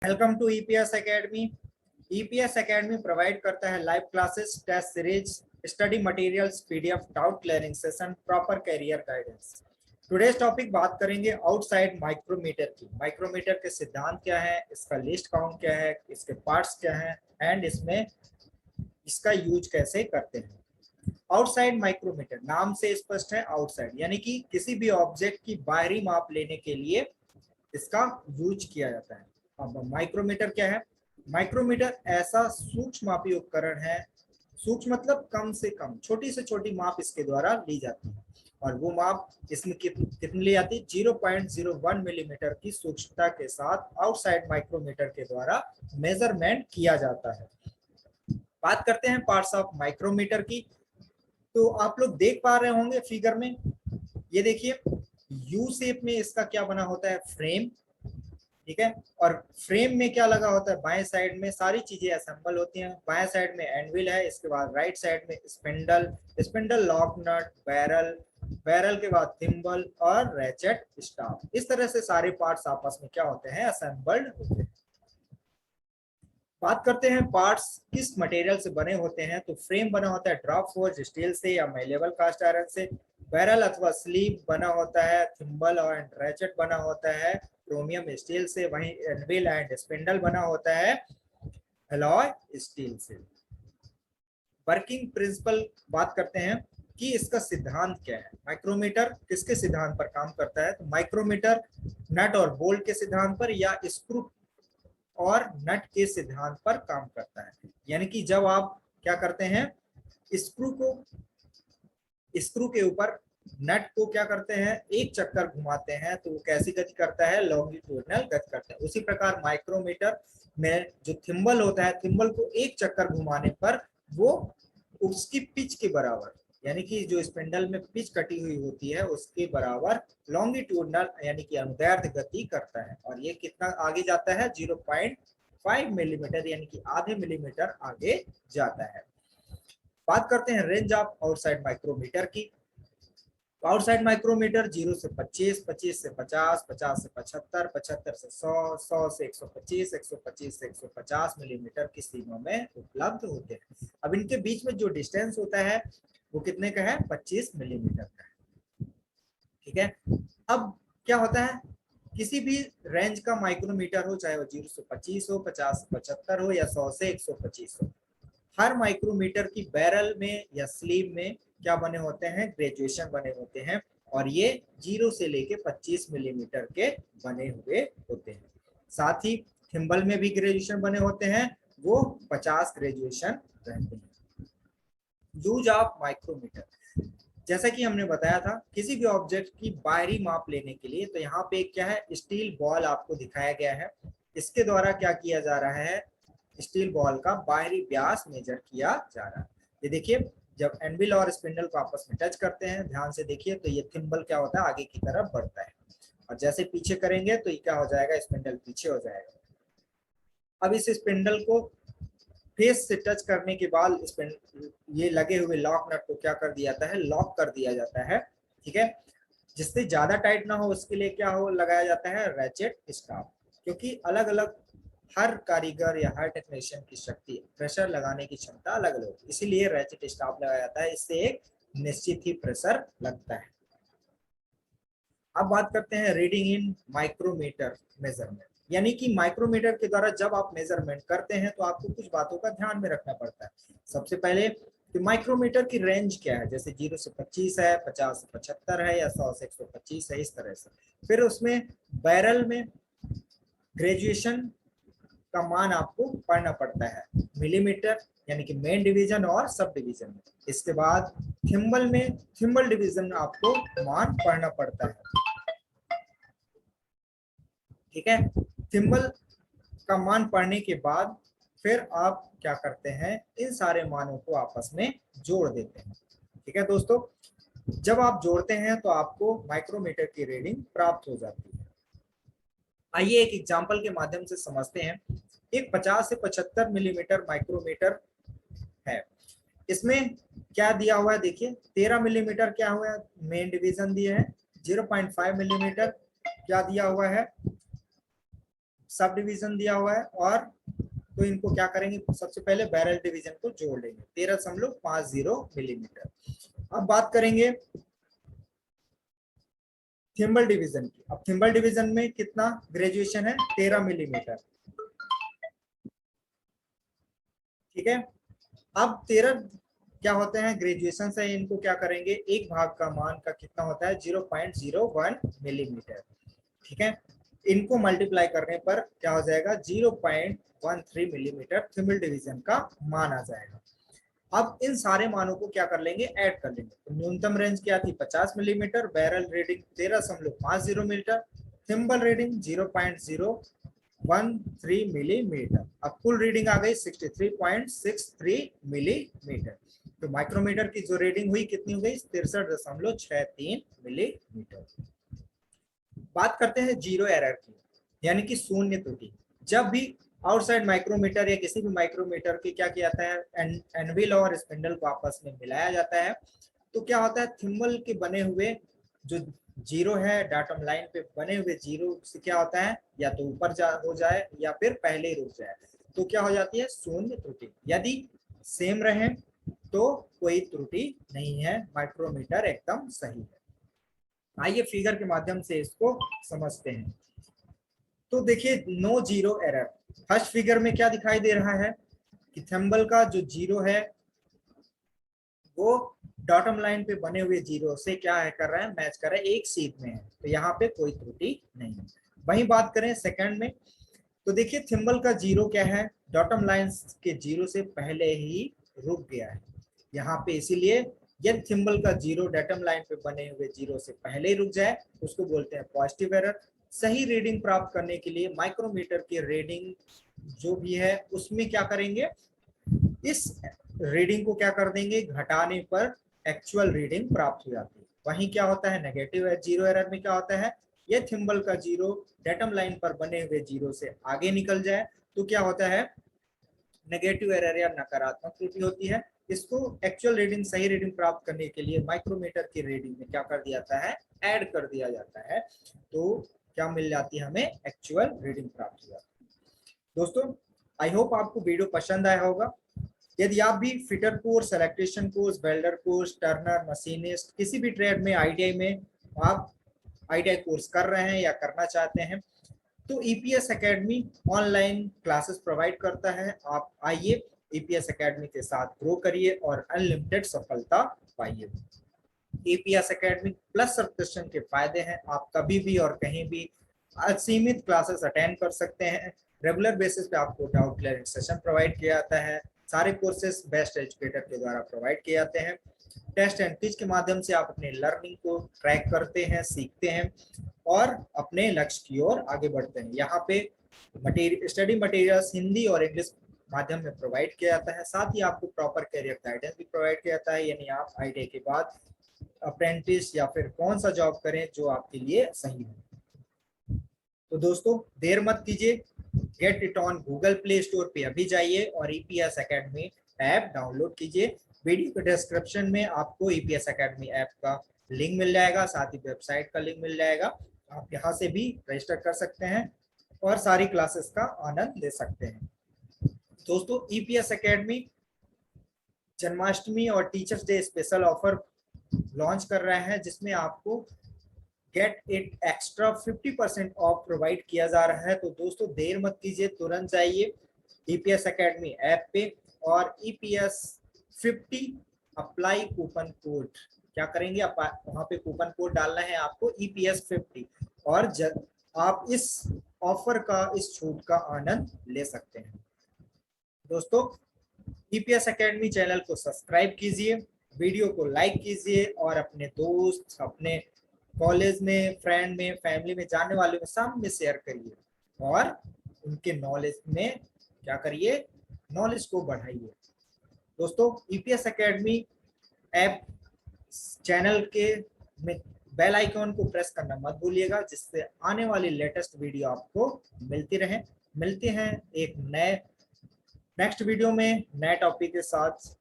Welcome to EPS academy. EPS academy provide करता है live classes, test series, study materials, PDF, doubt clearing session, proper career guidance. Today's topic बात करेंगे outside micrometer की। Micrometer के सिद्धांत क्या है, इसका लिस्ट काउंट क्या है, इसके पार्ट्स क्या हैं एंड इसमें इसका यूज कैसे करते हैं। आउटसाइड माइक्रोमीटर नाम से स्पष्ट है, आउटसाइड यानी कि किसी भी ऑब्जेक्ट की बाहरी माप लेने के लिए इसका यूज किया जाता है। अब माइक्रोमीटर क्या है? माइक्रोमीटर ऐसा सूक्ष्म मापी उपकरण है, सूक्ष्म मतलब कम से कम, छोटी से छोटी माप इसके द्वारा ली जाती है और वो माप इसमें कितनी ली जाती है? 0.01 मिलीमीटर की सूक्ष्मता के साथ आउटसाइड माइक्रोमीटर के द्वारा मेजरमेंट किया जाता है। बात करते हैं पार्ट्स ऑफ माइक्रोमीटर की। तो आप लोग देख पा रहे होंगे फिगर में, ये देखिए यू शेप में इसका क्या बना होता है? फ्रेम, ठीक है। और फ्रेम में क्या लगा होता है? बाएं साइड में सारी चीजें असेंबल होती हैं। बाएं साइड में एनविल है, इसके बाद राइट साइड में स्पिंडल, लॉक नट, बैरल के बाद थिम्बल और रैचेट स्टाफ। इस तरह से सारे पार्ट्स आपस में क्या होते हैं? असेंबल्ड होते हैं। बात करते हैं पार्ट्स किस मटेरियल से बने होते हैं। तो फ्रेम बना होता है ड्रॉप फोर्ज स्टील से या मैलेबल कास्ट आयरन से। बैरल अथवा स्लीव बना होता है थिम्बल और रैचेट बना होता है क्रोमियम स्टील से। वहीं एनविल एंड स्पिंडल बना होता है एलॉय स्टील से। वर्किंग प्रिंसिपल बात करते हैं कि इसका सिद्धांत क्या है। माइक्रोमीटर किसके सिद्धांत पर काम करता है? तो माइक्रोमीटर नट और बोल्ट के सिद्धांत पर या स्क्रू और नट के सिद्धांत पर काम करता है। यानी कि जब आप क्या करते हैं, स्क्रू के ऊपर नट को क्या करते हैं? एक चक्कर घुमाते हैं तो वो कैसी गति करता है? लॉन्गिट्यूडनल गति करता है। उसी प्रकार माइक्रोमीटर में जो थिम्बल होता है, थिम्बल को एक चक्कर घुमाने पर वो उसकी पिच के बराबर, यानी कि जो स्पिंडल में पिच कटी हुई होती है उसके बराबर लॉन्गिट्यूडनल यानी कि अनुदैर्ध्य गति करता है। और ये कितना आगे जाता है? 0.5 मिलीमीटर यानी कि आधे मिलीमीटर आगे जाता है। बात करते हैं रेंज ऑफ आउटसाइड माइक्रोमीटर की। आउटसाइड माइक्रोमीटर 0 से 25, 25 से 50, 50 से 75, 75 से 100, 100 से 125, 125 से 150 मिलीमीटर की सीमा में उपलब्ध होते हैं। अब इनके बीच में जो डिस्टेंस होता है वो कितने का है? 25 मिलीमीटर का है, ठीक है। अब क्या होता है, किसी भी रेंज का माइक्रोमीटर हो, चाहे वो 0 से 25 हो, 50 से 75 हो या 100 से 125 हो, हर माइक्रोमीटर की बैरल में या स्लीव में क्या बने होते हैं? ग्रेजुएशन बने होते हैं और ये 0 से लेके 25 मिलीमीटर के बने हुए होते हैं। साथ ही थिम्बल में भी ग्रेजुएशन बने होते हैं, वो 50 ग्रेजुएशन रहते हैं। यूज ऑफ माइक्रोमीटर, जैसा कि हमने बताया था किसी भी ऑब्जेक्ट की बाहरी माप लेने के लिए, तो यहाँ पे क्या है? स्टील बॉल आपको दिखाया गया है। इसके द्वारा क्या किया जा रहा है? स्टील बॉल का बाहरी व्यास मेजर किया जा रहा है। ये देखिए, जब एनविल और स्पिंडल को आपस में टच करते हैं, ध्यान से देखिए, तो ये थिम्बल क्या होता है? आगे की तरफ बढ़ता है और जैसे पीछे करेंगे तो ये क्या हो जाएगा? स्पिंडल पीछे हो जाएगा। अब इस स्पिंडल को फेस से टच करने के बाद ये लगे हुए लॉक नट को क्या कर दिया जाता है? लॉक कर दिया जाता है, ठीक है। जिससे ज्यादा टाइट ना हो उसके लिए क्या हो लगाया जाता है? Ratchet staff. क्योंकि अलग अलग हर कारीगर या हर टेक्नीशियन की शक्ति, प्रेशर लगाने की क्षमता अलग अलग होती है, इसीलिए रैचेट स्टाफ लगाया जाता है। इससे एक निश्चित ही प्रेशर लगता है। अब बात करते हैं रीडिंग इन माइक्रोमीटर मेजरमेंट, यानी कि माइक्रोमीटर के द्वारा जब आप मेजरमेंट करते हैं तो आपको कुछ बातों का ध्यान में रखना पड़ता है। सबसे पहले कि माइक्रोमीटर की रेंज क्या है, जैसे 0 से 25 है, 50 से 75 है या 100 से 125 है, इस तरह से। फिर उसमें बैरल में ग्रेजुएशन का मान आपको पढ़ना पड़ता है, मिलीमीटर यानी कि मेन डिवीजन और सब डिवीजन में। इसके बाद थिम्बल में थिम्बल डिवीजन आपको मान पढ़ना पड़ता है, ठीक है। थिम्बल का मान पढ़ने के बाद फिर आप क्या करते हैं? इन सारे मानों को आपस में जोड़ देते हैं, ठीक है दोस्तों। जब आप जोड़ते हैं तो आपको माइक्रोमीटर की रीडिंग प्राप्त हो जाती है। आइए एक एग्जांपल के माध्यम से समझते हैं। एक 50 से 75 मिलीमीटर माइक्रोमीटर है। इसमें क्या दिया हुआ है? देखिए 13 मिलीमीटर क्या हुआ है? मेन डिवीजन दिए हैं। 0.5 मिलीमीटर क्या दिया हुआ है? सब डिवीजन दिया हुआ है, और तो इनको क्या करेंगे, सबसे पहले बैरल डिवीजन को जोड़ लेंगे 13.50 मिलीमीटर। अब बात करेंगे थिम्बल डिवीजन की। अब थिम्बल डिवीजन में कितना ग्रेजुएशन है, 13 मिलीमीटर, ठीक है। अब 13 क्या होते हैं ग्रेजुएशन से, इनको क्या करेंगे, एक भाग का मान का कितना होता है 0.01 मिलीमीटर, ठीक है। इनको मल्टीप्लाई करने पर क्या हो जाएगा 0.13 मिलीमीटर थिम्बल डिवीजन का मान आ जाएगा। अब इन सारे मानों को क्या कर लेंगे, ऐड कर लेंगे। तो न्यूनतम रेंज क्या थी 50 millimetre, barrel reading 13.50 metre, thimble reading 0.013 millimetre. अब कुल रीडिंग आ गई 63.63 मिलीमीटर। तो माइक्रोमीटर की जो रीडिंग हुई कितनी हो गई 63.63 मिलीमीटर। बात करते हैं जीरो एरर की, यानी कि शून्य त्रुटि। जब भी आउटसाइड माइक्रोमीटर या किसी भी माइक्रोमीटर के क्या किया जाता है, एनविल और स्पिंडल को आपस में मिलाया जाता है, तो क्या होता है थिम्बल के बने हुए जो जीरो है, डाटम लाइन पे बने हुए जीरो से क्या होता है, या तो ऊपर हो जाए या फिर पहले ही रुक जाए, तो क्या हो जाती है शून्य त्रुटि। यदि सेम रहे तो कोई त्रुटि नहीं है, माइक्रोमीटर एकदम सही है। आइए फिगर के माध्यम से इसको समझते हैं। तो देखिए no zero error. First figure में क्या दिखाई दे रहा है कि थिम्बल का जो जीरो है वो डॉटम लाइन पे बने हुए जीरो से क्या है कर रहा है, मैच कर रहा है, एक सीध में है, तो यहाँ पे कोई त्रुटि नहीं है। वहीं बात करें सेकंड में, तो देखिए थिम्बल का जीरो क्या है, डॉटम लाइन के जीरो से पहले ही रुक गया है यहाँ पे, इसीलिए यदि थिम्बल का जीरो डाटम लाइन पे बने हुए जीरो से पहले ही रुक जाए उसको बोलते हैं पॉजिटिव एरर। सही रीडिंग प्राप्त करने के लिए माइक्रोमीटर की रीडिंग जो भी है उसमें क्या करेंगे, इस रीडिंग को क्या कर देंगे, घटाने पर एक्चुअल रीडिंग प्राप्त हो जाती है। वहीं क्या होता है नेगेटिव जीरो एरर में क्या होता है, ये थिम्बल का जीरो डेटम लाइन पर बने हुए जीरो से आगे निकल जाए तो क्या होता है नेगेटिव एरर या नकारात्मक त्रुटि होती है। इसको एक्चुअल रीडिंग सही रीडिंग प्राप्त करने के लिए माइक्रोमीटर की रीडिंग में क्या कर दिया जाता है, ऐड कर दिया जाता है, तो क्या मिल जाती है हमें, एक्चुअल रीडिंग प्राप्त हो जाती है। दोस्तों आई होप आपको वीडियो पसंद आया होगा। यदि आप भी fitter course, electrician course, welder course, Turner, machinist, किसी भी ट्रेड में आईटीआई में आप आईटीआई कोर्स कर रहे हैं या करना चाहते हैं तो EPS academy online classes provide करता है। आप आइए ईपीएस एकेडमी के साथ ग्रो करिए और अनलिमिटेड सफलता पाइए। ईपीएस एकेडमी प्लस सब्सक्रिप्शन के फायदे हैं, आप कभी भी और कहीं भी असीमित क्लासेस अटेंड कर सकते हैं। रेगुलर बेसिस पे आपको डाउट क्लियरिंग सेशन प्रोवाइड किया जाता है। सारे कोर्सेज बेस्ट एजुकेटर के द्वारा प्रोवाइड किए जाते हैं। टेस्ट एंड टीच के माध्यम से आप अपने लर्निंग को ट्रैक करते हैं, सीखते हैं और अपने लक्ष्य की ओर आगे बढ़ते हैं। यहाँ पे स्टडी मटेरियल्स हिंदी और इंग्लिश माध्यम में प्रोवाइड किया जाता है। साथ ही आपको प्रॉपर करियर गाइडेंस भी प्रोवाइड किया जाता है, यानी आप आईटीआई के बाद अप्रेंटिस या फिर कौन सा जॉब करें जो आपके लिए सही हो। तो दोस्तों देर मत कीजिए, get it on Google play store पे अभी जाइए और ईपीएस एकेडमी ऐप डाउनलोड कीजिए। वीडियो के डिस्क्रिप्शन में आपको ईपीएस एकेडमी ऐप का लिंक मिल जाएगा, साथ ही वेबसाइट का लिंक मिल जाएगा। आप यहाँ से भी रजिस्टर कर सकते हैं और सारी क्लासेस का आनंद ले सकते हैं। दोस्तों ईपीएस एकेडमी जन्माष्टमी और teachers day special offer launch कर रहे हैं, जिसमें आपको get it extra 50% of provide किया जा रहा है। तो दोस्तों देर मत कीजिए, तुरंत जाइए ईपीएस एकेडमी ऐप पे और ईपीएस 50 अप्लाई कूपन कोड क्या करेंगे, आप वहां पे कूपन कोड डालना है आपको ईपीएस 50 और आप इस ऑफर का, इस छूट का आनंद ले सकते हैं। दोस्तों ईपीएस एकेडमी चैनल को सब्सक्राइब कीजिए, वीडियो को लाइक कीजिए और अपने दोस्त, अपने कॉलेज में, फ्रेंड में, फैमिली में, जानने वालों में सब में शेयर करिए और उनके नॉलेज में क्या करिए, नॉलेज को बढ़ाइए। दोस्तों ईपीएस एकेडमी ऐप चैनल के में बेल आइकॉन को प्रेस करना मत भूलिएगा, जिससे आने वाली लेटेस्ट वीडियो आपको मिलती रहे। मिलते हैं एक नए नेक्स्ट वीडियो में नए टॉपिक के साथ।